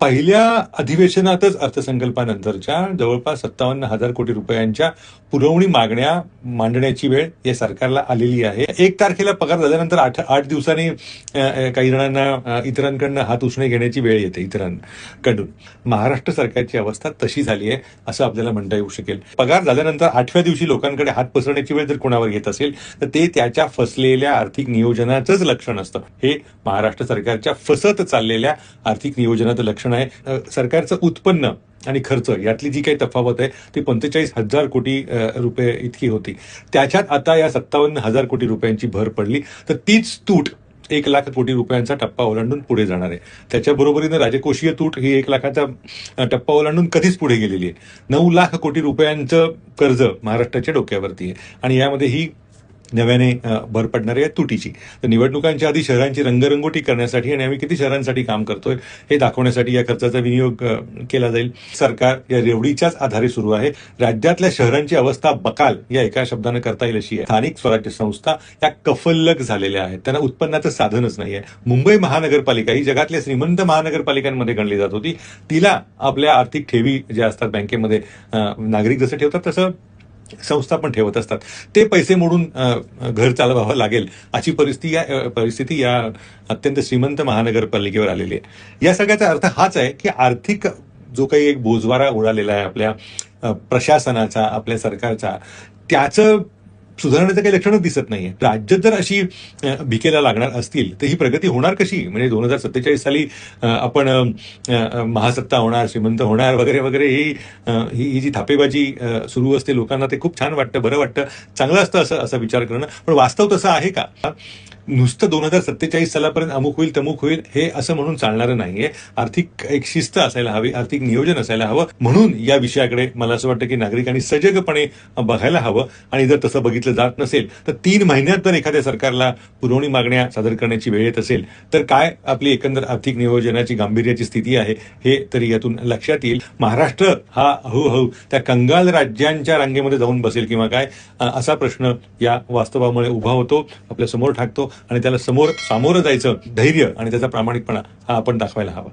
पहिल्या अधिवेशनातच अर्थसंकल्पानंतरच्या जवळपास 57,000 कोटी रुपयांच्या पुरवणी मागण्या मांडण्याची वेळ या सरकारला आलेली आहे. 1 तारखेला पगार झाल्यानंतर 8 दिवसांनी काही जणांना इतरांकडनं हात उसणे घेण्याची वेळ येते इतरांकडून. महाराष्ट्र सरकारची अवस्था तशी झाली आहे असं आपल्याला म्हणता येऊ शकेल. पगार झाल्यानंतर 8व्या दिवशी लोकांकडे हात पसरण्याची वेळ जर कोणावर येत असेल तर ते त्याच्या फसलेल्या आर्थिक नियोजनाचंच लक्षण असतं. हे महाराष्ट्र सरकारच्या फसत चाललेल्या आर्थिक नियोजनाचं लक्षण आहे. सरकारचं उत्पन्न आणि खर्च यातली जी काही तफावत आहे ती 45,000 कोटी रुपये इतकी होती. त्याच्यात आता या 57,000 कोटी रुपयांची भर पडली तर तीच तूट 1,00,000 कोटी रुपयांचा टप्पा ओलांडून पुढे जाणार आहे. त्याच्या बरोबरीनं राजकोषीय तूट ही 1,00,000चा टप्पा ओलांडून कधीच पुढे गेलेली आहे. 9,00,000 कोटी रुपयांचं कर्ज महाराष्ट्राच्या डोक्यावरती आहे आणि यामध्ये ही नव्याने भर पडणारी आहे तुटीची. तर निवडणुकांच्या आधी शहरांची रंगरंगोटी करण्यासाठी आणि आम्ही किती शहरांसाठी काम करतोय हे दाखवण्यासाठी या खर्चाचा विनियोग केला जाईल. सरकार या रेवडीच्याच आधारे सुरू आहे. राज्यातल्या शहरांची अवस्था बकाल या एका शब्दानं करता येईल अशी आहे. स्थानिक स्वराज्य संस्था या कफल्लक झालेल्या आहेत. त्यांना उत्पन्नाचं साधनच नाही आहे. मुंबई महानगरपालिका ही जगातल्या श्रीमंत महानगरपालिकांमध्ये गणली जात होती. तिला आपल्या आर्थिक ठेवी ज्या असतात बँकेमध्ये नागरिक जसं ठेवतात तसं संस्था पण ठेवत असतात. ते पैसे मोडून घर चालवावं लागेल अशी परिस्थिती या अत्यंत श्रीमंत महानगरपालिकेवर आलेली आहे. या सगळ्याचा अर्थ हाच आहे की आर्थिक जो काही एक बोजवारा उडालेला आहे आपल्या प्रशासनाचा, आपल्या सरकारचा, त्याचं सुधारण्याचं काही लक्षणच दिसत नाहीये. राज्यात जर अशी भिकेला लागणार असतील तर ही प्रगती होणार कशी? म्हणजे 2047 साली आपण महासत्ता होणार, श्रीमंत होणार वगैरे वगैरे ही जी थापेबाजी सुरू असते लोकांना ते खूप छान वाटतं, बरं वाटतं, चांगलं असतं असा विचार करणं. पण वास्तव तसं आहे का? नुसतं 2047 सालापर्यंत अमुक होईल तमुक होईल हे असं म्हणून चालणारं नाहीये. आर्थिक एक शिस्त असायला हवी, आर्थिक नियोजन असायला हवं. म्हणून या विषयाकडे मला असं वाटतं की नागरिकांनी सजगपणे बघायला हवं. आणि जर तसं बघितलं जात नसेल तर 3 महिन्यात जर एखाद्या सरकारला पुरवणी मागण्या सादर करण्याची वेळ येत असेल तर काय आपली एकंदर आर्थिक नियोजनाची गांभीर्याची स्थिती आहे हे तरी यातून लक्षात येईल. महाराष्ट्र हा हळूहळू त्या कंगाल राज्यांच्या रांगेमध्ये जाऊन बसेल किंवा काय असा प्रश्न या वास्तवामुळे उभा होतो, आपल्या समोर ठाकतो आणि त्याला सामोरं जायचं धैर्य आणि त्याचा प्रामाणिकपणा हा आपण दाखवायला हवा.